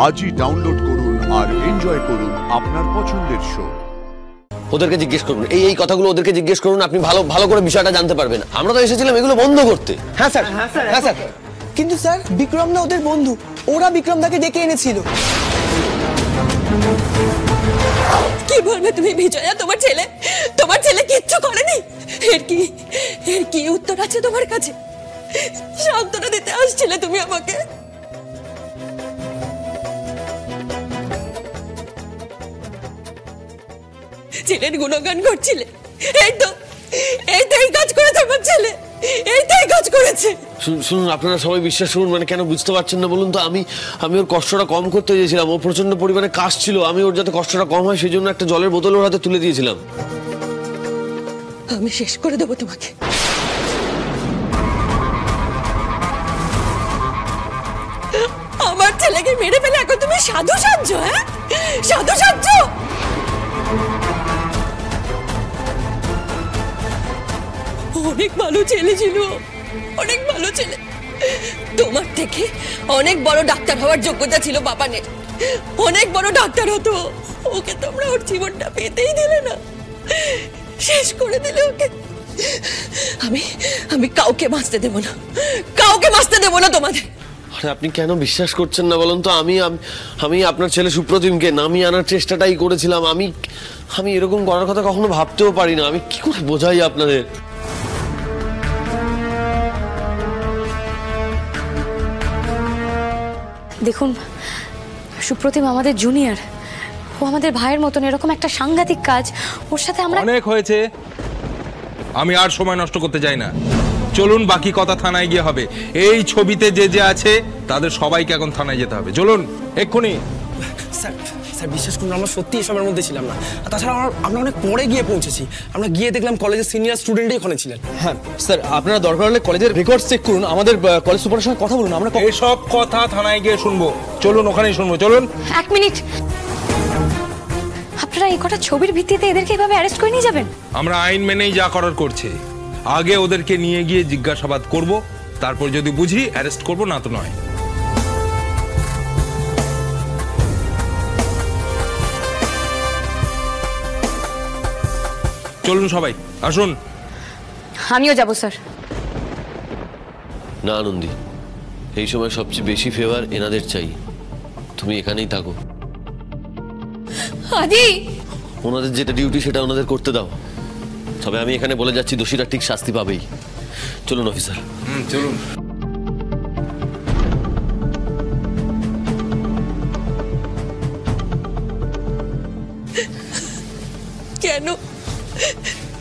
আজই ডাউনলোড করুন আর এনজয় করুন আপনার পছন্দের শো। ওদেরকে জিজ্ঞেস করুন, এই কথাগুলো ওদেরকে জিজ্ঞেস করুন, আপনি ভালো করে বিষয়টা জানতে পারবেন। আমরা তো এসেছিলাম এগুলো বন্ধ করতে। হ্যাঁ স্যার, হ্যাঁ স্যার। কিন্তু স্যার বিক্রম না ওদের বন্ধু, ওরা বিক্রমদাকে ডেকে এনেছিল। কি বলবে তুমি বিজয়া? তোমার ছেলে কিচ্ছু করেনি। এর কি উত্তর আছে তোমার কাছে? সান্ত্বনা দিতে আসছিলে তুমি আমাকে। ছেলের গুণগান করছিলে। এই তো এই কাজ করেছে আমার ছেলে, এই কাজ করেছে। শুনুন, আপনারা সবাই বিশ্বাস করুন, মানে কেন বুঝতে পারছেন না বলুন তো? আমি ওর কষ্টটা কম করতে চেয়েছিলাম। ও প্রচন্ড পরিমাণে কাশছিল, আমি ওর যাতে কষ্টটা কম হয় সেই জন্য একটা জলের বোতল ওর হাতে তুলে দিয়েছিলাম। আমি শেষ করে দেবো তোমাকে। আমার ছেলেকে মেরে ফেলে এখন তুমি সাধু সাজছ? হ্যাঁ, সাধু সাজছ। অনেক ভালো ছেলে ছিল, অনেক ভালো ছেলে। তোমার থেকে অনেক বড় ডাক্তার হওয়ার যোগ্যতা ছিল বাবানের, অনেক বড় ডাক্তার হতো। ওকে তোমরা ওর জীবনটা পেতেই দিলে না, শেষ করে দিলে ওকে। আমি কাউকে বাঁচতে দেব না, কাউকে বাঁচতে দেব না তোমাদের। আরে আপনি কেন বিশ্বাস করছেন না বলুন তো? আমি আপনার ছেলে সুপ্রতিমকে নামিয়ে আনার চেষ্টাটাই করেছিলাম। আমি এরকম করার কথা কখনো ভাবতেও পারি না। আমি কি করে বোঝাই আপনাদের? দেখুন, সুপ্রতিম আমাদের জুনিয়র, ও আমাদের ভাইয়ের মতন। এরকম একটা সাংঘাতিক কাজ ওর সাথে আমরা... অনেক হয়েছে, আমি আর সময় নষ্ট করতে চাই না। চলুন, বাকি কথা থানায় গিয়ে হবে। এই ছবিতে যে আছে তাদের সবাইকে এখন থানায় যেতে হবে। চলুন এক্ষুনি। স্যার বিশ্বাস করুন, আমরা সত্যি এসবের মধ্যে ছিলাম না। তাছাড়া আমরা অনেক পরে গিয়ে পৌঁছেছি। আমরা গিয়ে দেখলাম কলেজের সিনিয়র স্টুডেন্টই ওখানে ছিলেন। হ্যাঁ স্যার, আপনারা দরকার হলে কলেজের রেকর্ড চেক করুন, আমাদের কলেজ সুপারের সঙ্গে কথা বলুন। আমরা এসব কথা থানায় গিয়ে শুনবো। চলুন ওখানেই শুনবো। চলুন। এক মিনিট, আপনারা এই কটা ছবির ভিত্তিতে এদেরকে এভাবে অ্যারেস্ট করে নিয়ে যাবেন? আমরা আইন মেনেই যা করার করছি। আগে ওদেরকে নিয়ে গিয়ে জিজ্ঞাসাবাদ করব, তারপর যদি বুঝি অ্যারেস্ট করব, না তো নয়। চলুন সবাই, আসুন। আমিও যাব স্যার। না আনন্দী, এই সময় সবচেয়ে বেশি ফেভার এনাদের চাই। তুমি এখানেই থাকো। আদি, ওনাদের যেটা ডিউটি সেটা ওনাদের করতে দাও। তবে আমি এখানে বলে যাচ্ছি, দোষীরা ঠিক শাস্তি পাবেই। চলুন অফিসার। চলুন।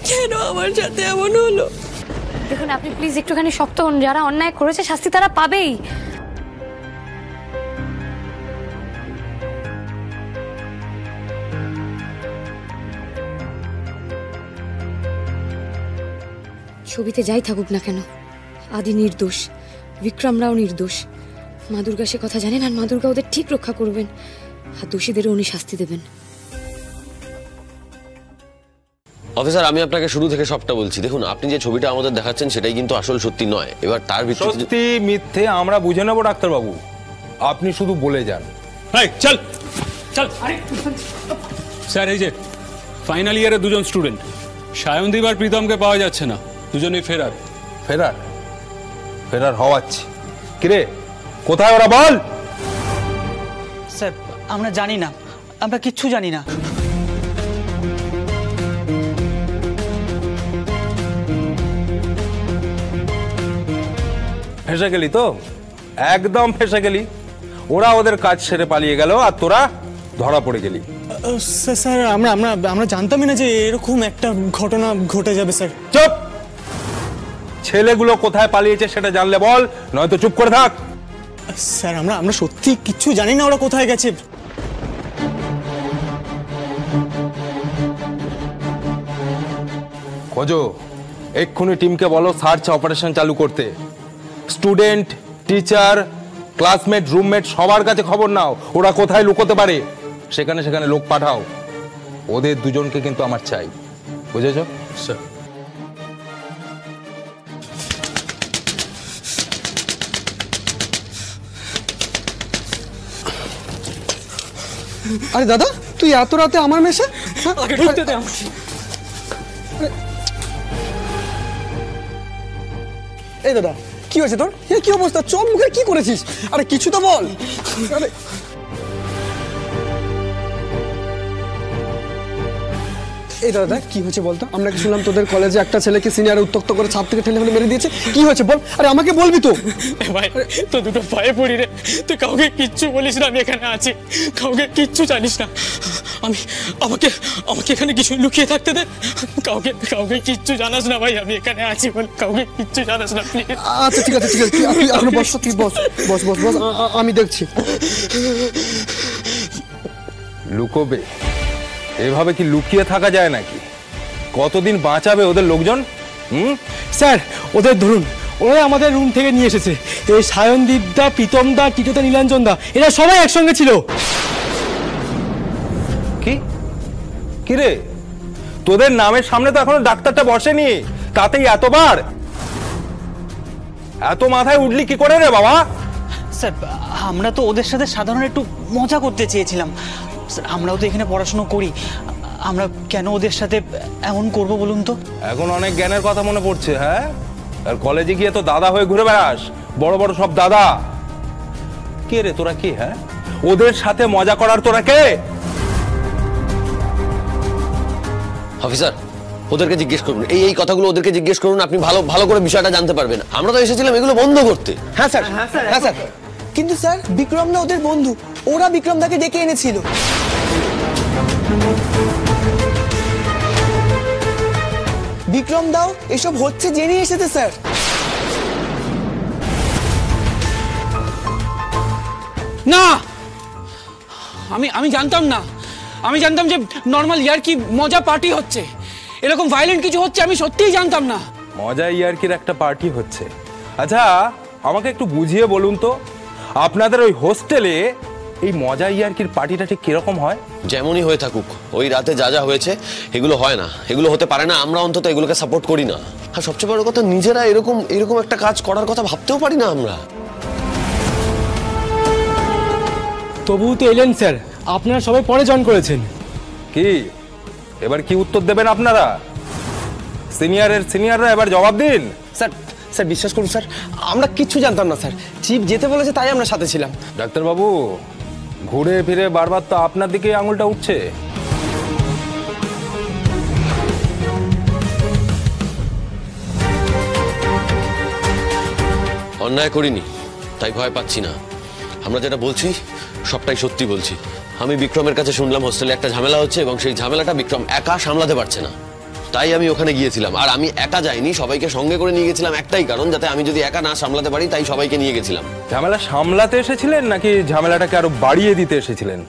কেন আমার সাথে এমন হলো? দেখুন, আপনি প্লিজ একটুখানি শক্ত হন। যারা অন্যায় করেছে শাস্তি তারা পাবেই। ছবিতে যাই থাকুক না কেন, আদি নির্দোষ, বিক্রমরাও নির্দোষ। মা দুর্গা সে কথা জানেন, আর মা দুর্গা ওদের ঠিক রক্ষা করবেন, আর দোষীদেরও উনি শাস্তি দেবেন। অফিসার, আমি আপনাকে শুরু থেকে সবটা বলছি। দেখুন, আপনি যে ছবিটা আমাদের দেখাচ্ছেন সেটাই কিন্তু আসল সত্যি নয়। এবার তার ভিত্তিতে সত্যি মিথ্যে আমরা বুঝে নেব ডাক্তারবাবু, আপনি শুধু বলে যান। চল চল। স্যার, এই যে ফাইনাল ইয়ারে দুজন স্টুডেন্ট, সায়নদীপ আর প্রীতমকে পাওয়া যাচ্ছে না। দুজনেই ফেরার। ফেরার হওয়াচ্ছে। কিরে, কোথায় ওরা? বল। স্যার আমরা জানি না, আমরা কিচ্ছু জানি না। ফেসে গেলি তো? একদম ফেসে গেলি। ওরা ওদের কাজ সেরে পালিয়ে গেল, আর তোরা ধরা পড়ে গেলি। স্যার আমরা জানতামই না যে এরকম একটা ঘটনা ঘটে যাবে। স্যার চুপ! ছেলেগুলো কোথায় পালিয়েছে সেটা জানলে বল, নয়তো চুপ করে থাক। স্যার আমরা সত্যি কিচ্ছু জানি না ওরা কোথায় গেছে। খোঁজো, এক্ষুনি টিমকে বলো সার্চ অপারেশন চালু করতে। স্টুডেন্ট, টিচার, ক্লাসমেট, রুমমেট সবার কাছে খবর নাও ওরা কোথায় লুকোতে পারে। সেখানে লোক পাঠাও। ওদের দুজনকে কিন্তু আমার চাই, বুঝেছো? স্যার। আরে দাদা, তুই এত রাতে আমার মেসে? আগে ঢুকতে দে আমাকে। এই দাদা, কি হয়েছে তোর? এ কি অবস্থা? চোখ মুখের কি করেছিস? আরে কিছু তো বল। আরে এই দাদা, কি হয়েছে বলতো? আমরা কি শুনলাম তোদের কলেজে একটা ছেলেকে সিনিয়র উত্তক্ত করে ছাদ থেকে ঠেলে ফেলে মেরে দিয়েছে? কি হয়েছে বল? আরে আমাকে বলবি তো। ভাই তো দুটো পায়ে পড়ি রে, তুই কাউকে কিচ্ছু বলিস না আমি এখানে আছি, কাউকে কিচ্ছু জানিস না। আমাকে এখানে কিছু লুকিয়ে থাকতে দে, কাউকে কিচ্ছু জানাস না ভাই, আমি এখানে আছি বল, কাউকে কিচ্ছু জানাস না প্লিজ। আচ্ছা ঠিক আছে, তুই এখন বস, তুই বস, আমি দেখছি। লুকোবে? এভাবে কি লুকিয়ে থাকা যায় নাকি? কতদিন বাঁচাবে ওদের লোকজন? স্যার ওদের ধরুন, ওরা আমাদের রুম থেকে নিয়ে এসেছে। এই সায়নদীপ দা, প্রীতম দা, টিটোদা, নীলাঞ্জন দা, এরা সবাই একসঙ্গে ছিল। কি রে, তোদের নামের সামনে তো এখনো ডাক্তারটা বসেনি, তাতেই এতবার এত মাথায় উঠলি কি করে রে বাবা? স্যার আমরা তো ওদের সাথে সাধারণ একটু মজা করতে চেয়েছিলাম স্যার, আমরাও তো এখানে পড়াশোনা করি, আমরা কেন ওদের সাথে এমন করব বলুন তো? এখন অনেক জ্ঞানের কথা মনে পড়ছে, হ্যাঁ? আর কলেজে গিয়ে তো দাদা হয়ে ঘুরে বেড়াস, বড় বড় সব দাদা। কে রে তোরা, কি? হ্যাঁ, ওদের সাথে মজা করার তোরা কে? অফিসার, ওদেরকে জিজ্ঞেস করুন, এই কথাগুলো ওদেরকে জিজ্ঞেস করুন, আপনি ভালো করে বিষয়টা জানতে পারবেন। আমরা তো এসেছিলাম এগুলো বন্ধ করতে। হ্যাঁ স্যার, হ্যাঁ স্যার, কিন্তু স্যার বিক্রম না ওদের বন্ধু, ওরা বিক্রম দাকে ডেকে এনেছিল। বিক্রম দাও এসব হচ্ছে জেনে এসেছে স্যার। না, আমি জানতাম না, আমি জানতাম যে নর্মাল ইয়ার কি মজা পার্টি হচ্ছে, এরকম ভায়োলেন্ট কিছু হচ্ছে আমি সত্যিই জানতাম না। মজা ইয়ার্কির একটা পার্টি হচ্ছে? আচ্ছা আমাকে একটু বুঝিয়ে বলুন তো, আপনাদের ওই হোস্টেলে এই মজা ইয়ার্কির পার্টিটা ঠিক কিরকম হয়? যেমনই হয়ে থাকুক, ওই রাতে যা হয়েছে এগুলো হয় না, এগুলো হতে পারে না, আমরা অন্তত এগুলোকে সাপোর্ট করি না। আর সবচেয়ে বড় কথা, নিজেরা এরকম একটা কাজ করার কথা ভাবতেও পারি না আমরা। তবুও তো এলেন স্যার, আপনারা সবাই পরে জয়েন করেছেন। কি এবার কি উত্তর দেবেন আপনারা? সিনিয়ররা এবার জবাব দিন। স্যার বিশ্বাস করুন স্যার, আমরা কিচ্ছু জানতাম না স্যার, চিফ যেতে বলেছে তাই আমরা সাথে ছিলাম। ডাক্তারবাবু, ঘুরে ফিরে বারবার তো আপনার দিকে আঙুলটা উঠছে। অন্যায় করিনি তাই ভয় পাচ্ছি না, আমরা যেটা বলছি সবটাই সত্যি বলছি। আমি বিক্রমের কাছে শুনলাম হোস্টেলে একটা ঝামেলা হচ্ছে এবং সেই ঝামেলাটা বিক্রম একা সামলাতে পারছে না, তাই আমি ওখানে গিয়েছিলাম। আর আমি একা যাইনি, সবাইকে সঙ্গে করে নিয়ে গেছিলাম একটাই কারণ, যাতে আমি যদি একা না সামলাতে পারি, তাই সবাইকে নিয়ে গেছিলাম। ঝামেলা সামলাতে এসেছিলেন নাকি ঝামেলাটাকে আরো বাড়িয়ে দিতে এসেছিলেন?